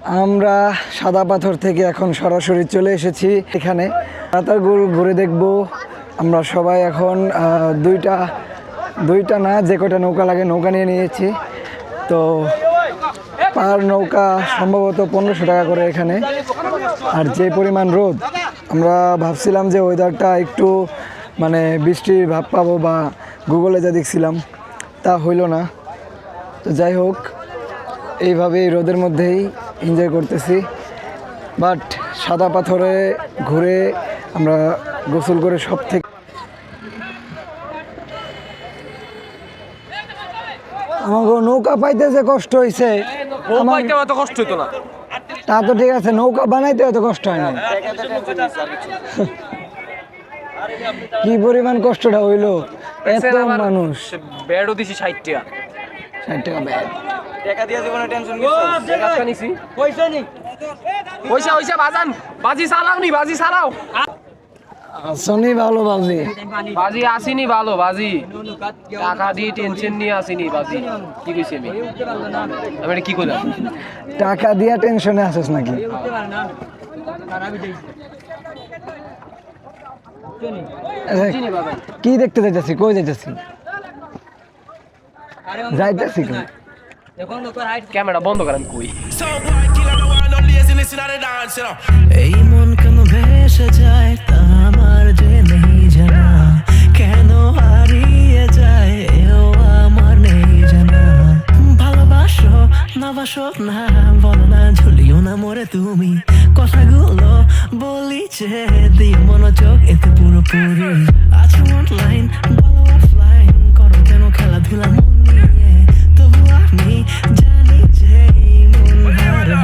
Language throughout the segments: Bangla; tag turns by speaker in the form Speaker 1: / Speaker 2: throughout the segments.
Speaker 1: আমরা সাদা পাথর থেকে এখন সরাসরি চলে এসেছি এখানে রাতারগুল ঘুরে দেখব। আমরা সবাই এখন দুইটা না যে কটা নৌকা লাগে নৌকা নিয়ে নিয়েছি। তো পার নৌকা সম্ভবত 1500 টাকা করে এখানে। আর যে পরিমাণ রোদ, আমরা ভাবছিলাম যে ওয়েদারটা একটু মানে বৃষ্টির ভাব পাবো বা গুগলে যা দেখছিলাম তা হইল না। তো যাই হোক, এইভাবে এই রোদের মধ্যেই এনজয় করতেছি। বাট সাদা পাথরে ঘুরে আমরা গোসল করে সব থেকে আমাকে নৌকা পাইতে যে কষ্ট হয়েছে,
Speaker 2: কষ্ট হইতো না।
Speaker 1: তা তো ঠিক আছে, নৌকা বানাইতে এত কষ্ট হয় না। কি পরিমাণ কষ্টটা হইলো, এত মানুষ।
Speaker 2: বেডও দিছি 60 টাকা।
Speaker 1: 60 টাকা ব্যাগ।
Speaker 3: টাকা দিয়ে জীবনে টেনশন গেছে।
Speaker 2: পয়সা বাজান, বাজি চালাও নি, বাজি চালাও।
Speaker 1: আসনি ভালো বাজি,
Speaker 2: বাজি আসিনি ভালো বাজি, টাকা দিয়ে টেনশন নিয়ে আসিনি বাজি। কি কইছি আমি এটা কি কইলাম?
Speaker 1: টাকা দিয়া টেনশনে আসিস নাকি? কি দেখতে যাইতেছি? কই যাইতেছি? যাইতেছি কই?
Speaker 2: ক্যামেরা বন্ধ করেন। কই
Speaker 4: এই মন কেন ভেসে যায় তা আমার যে নেই জানা, কেন হারিয়ে যায় এও আমার নেই জানা। ভালোবাসো না বাসো না বলো না, ঝুলিও না মরে তুমি, কথাগুলো বলি যে দিয়ে মনোযোগ এতে পুরোপুরি। আছো অনলাইন বলো অফলাইন, করো কেন খেলাধুলা মন নিয়ে, তবু আমি জানি যে মন হারা।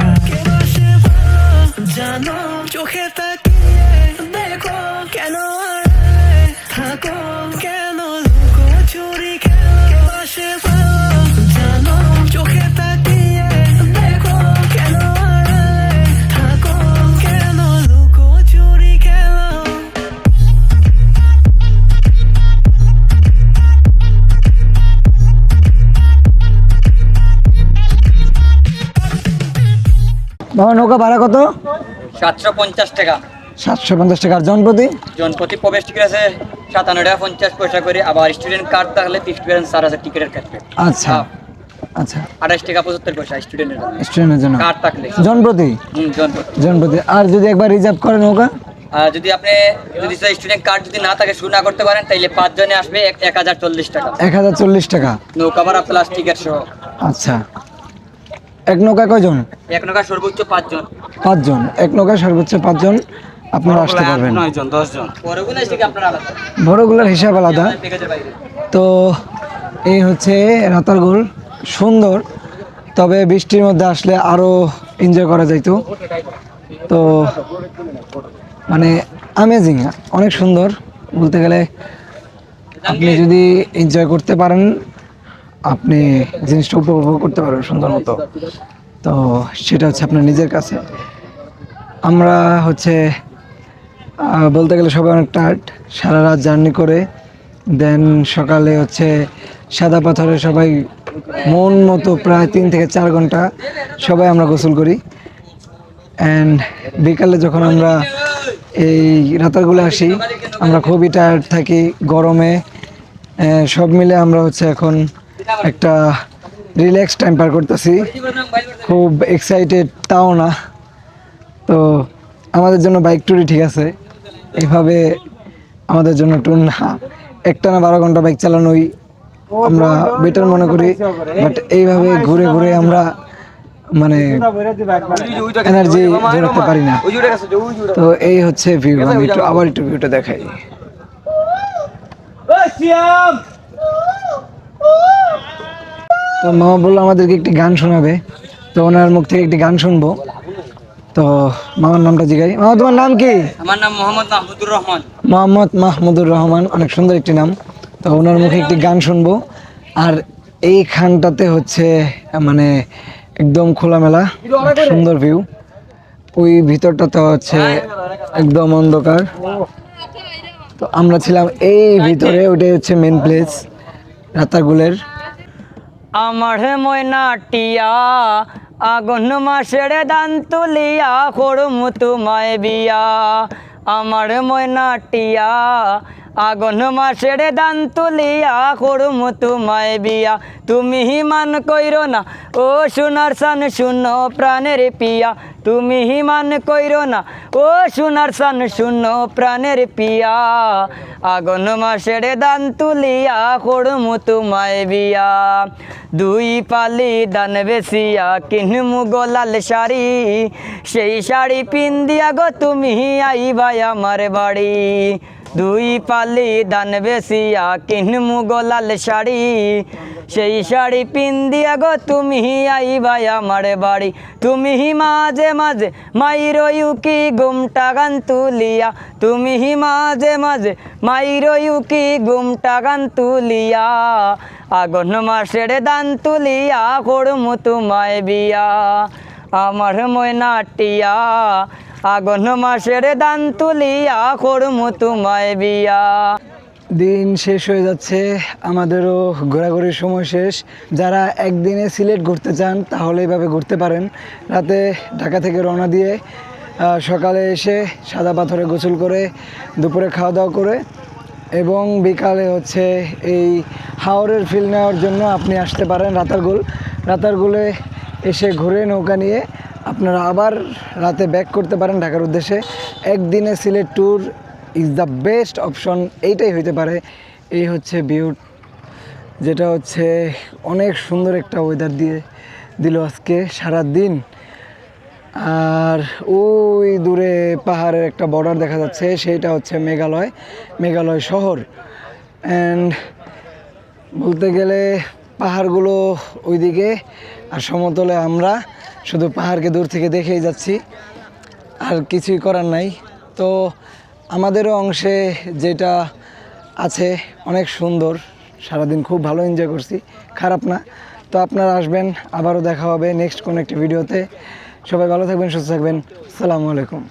Speaker 4: জানো চোখে তাকিয়ে দেখো, কেন থাকো, কেন লুকো চুরি খেলো পাশে পাও। জানো চোখে তাকিয়ে দেখো, কেন থাকো, কেন লুকো চুরি খেলো।
Speaker 1: বাবা নৌকা ভাড়া কত?
Speaker 3: 750 টাকা
Speaker 1: 750 টাকা। আর জনপ্রতি?
Speaker 3: জনপ্রতি প্রবেশ টিকিট আছে 57 টাকা 50 পয়সা করে। আবার স্টুডেন্ট কার্ড থাকলে 50% আছে টিকিটের ক্ষেত্রে।
Speaker 1: আচ্ছা আচ্ছা,
Speaker 3: 28 টাকা 75 পয়সা স্টুডেন্টের জন্য,
Speaker 1: স্টুডেন্টের জন্য
Speaker 3: কার্ড থাকলে
Speaker 1: জনপ্রতি।
Speaker 3: জনপ্রতি।
Speaker 1: জনপ্রতি। আর যদি একবার রিজার্ভ করে নৌকা?
Speaker 3: যদি আপনি স্টুডেন্ট কার্ড যদি না থাকে, শুরু না করতে পারেন, তাইলে 5 জনে আসবে 1040 টাকা
Speaker 1: 1040 টাকা
Speaker 3: নৌকা ভাড়া প্লাস টিকিট সহ।
Speaker 1: আচ্ছা, এক নৌকা কয়জন?
Speaker 3: এক নৌকা সর্বোচ্চ 5 জন।
Speaker 1: 5 জন। এক নৌকায় সর্বোচ্চ 5 জন আপনারা আসতে পারবেন।
Speaker 3: 9 জন 10 জন পরগুলো এসে কি আপনারা আলাদা,
Speaker 1: বড়গুলোর হিসাব আলাদা।
Speaker 3: প্যাকেজের বাইরে।
Speaker 1: তো এই হচ্ছে রাতারগুল, সুন্দর। তবে বৃষ্টির মধ্যে আসলে আরো এনজয় করা যাইতো। তো মানে অ্যামেজিং, অনেক সুন্দর বলতে গেলে। আপনি যদি এনজয় করতে পারেন, আপনি জিনিসটা উপভোগ করতে পারবেন সুন্দর মতো। তো সেটা হচ্ছে আপনার নিজের কাছে। আমরা হচ্ছে বলতে গেলে সবাই অনেক টায়ার্ড, সারা রাত জার্নি করে দেন সকালে হচ্ছে সাদা পাথরে সবাই মন মতো প্রায় 3 থেকে 4 ঘন্টা সবাই আমরা গোসল করি। অ্যান্ড বিকালে যখন আমরা এই রাতারগুলে আসি, আমরা খুবই টায়ার্ড থাকি গরমে। সব মিলে আমরা হচ্ছে এখন একটা রিল্যাক্স টাইম পার করতেছি, খুব এক্সাইটেড তাও না। তো আমাদের জন্য বাইক ট্যুরই ঠিক আছে, এইভাবে আমাদের জন্য ট্যুর না। একটানা 12 ঘন্টা বাইক চালানোই আমরা বেটার মনে করি। বাট এইভাবে ঘুরে ঘুরে আমরা মানে এনার্জি ধরে রাখতে পারি না। তো এই হচ্ছে ভিউ। আমি আবার একটু ভিউটা দেখাই। তো মামা বললো আমাদেরকে একটি গান শোনাবে, তো ওনার মুখ থেকে একটি গান শুনবো। তো মামার নামটা জিগাই। মামা তোমার নাম কি?
Speaker 3: আমার নাম মোহাম্মদ মাহমুদুর রহমান।
Speaker 1: মোহাম্মদ মাহমুদুর রহমান, অনেক সুন্দর একটি নাম। তো ওনার মুখে একটি গান শুনবো। আর এইখানটাতে হচ্ছে মানে একদম খোলামেলা, সুন্দর ভিউ। ওই ভিতরটাতে হচ্ছে একদম অন্ধকার। তো আমরা ছিলাম এই ভিতরে, ওইটাই হচ্ছে মেন প্লেস রাতারগুলের।
Speaker 3: আমার ময়না টিয়া আগুন মাসের দান তুলিয়া করমু তোমায় বিয়া আমার ময়না টিয়া আগুন মাসের দান তুলিয়া করমু তোমায় বিয়া তুমি মান কইরো না ও সোনার সান শুনো প্রাণের পিয়া তুমি মান কইরো না ও সোনার সান শুনো প্রাণের পিয়া আগুন মাসের দান তুলিয়া করমু তোমায় বিয়া দুই পালি দান বেসিয়া কিনমু গোলাল শাড়ি সেই শাড়ি পিন্দিয়া গো তুমি আইবা আমার বাড়ি দুই পালি দান বেসিয়া কিনমু গোলাল শাড়ি সেই শাড়ি পিন্দিয়া গো তুমি আইবা আমার বাড়ি তুমি মাঝে মাঝে মাইরয়ু কি ঘুমটা গান তুলিয়া তুমি মাঝে মাঝে মাইরয়ু কি ঘুমটা গান তুলিয়া আগুন মাসের দান তুলিয়া করমু তোমায় বিয়া আমার ময়না টিয়া আগুন মাসের দান তুলিয়া করমু তোমায় বিয়া
Speaker 1: দিন শেষ হয়ে যাচ্ছে, আমাদেরও ঘোরাঘুরির সময় শেষ। যারা একদিনে সিলেট ঘুরতে চান তাহলে এইভাবে ঘুরতে পারেন। রাতে ঢাকা থেকে রওনা দিয়ে সকালে এসে সাদা পাথরে গোসল করে দুপুরে খাওয়া দাওয়া করে এবং বিকালে হচ্ছে এই হাওরের ফিল নেওয়ার জন্য আপনি আসতে পারেন রাতারগুলে এসে ঘুরে নৌকা নিয়ে আপনারা আবার রাতে ব্যাক করতে পারেন ঢাকার উদ্দেশ্যে। একদিনে Sylhet tour is the best option, এইটাই হইতে পারে। এই হচ্ছে ভিউ, যেটা হচ্ছে অনেক সুন্দর একটা ওয়েদার দিয়ে দিল আজকে সারা দিন। আর ওই দূরে পাহাড়ের একটা বর্ডার দেখা যাচ্ছে, সেইটা হচ্ছে মেঘালয় শহর। অ্যান্ড বলতে গেলে পাহাড়গুলো ওইদিকে আর সমতলে আমরা শুধু পাহাড়কে দূর থেকে দেখেই যাচ্ছি, আর কিছুই করার নাই। তো আমাদেরও অংশে যেটা আছে অনেক সুন্দর, সারাদিন খুব ভালো এনজয় করছি, খারাপ না। তো আপনারা আসবেন, আবারও দেখা হবে নেক্সট কোনো একটা ভিডিওতে। সবাই ভালো থাকবেন, সুস্থ থাকবেন। আসসালামু আলাইকুম।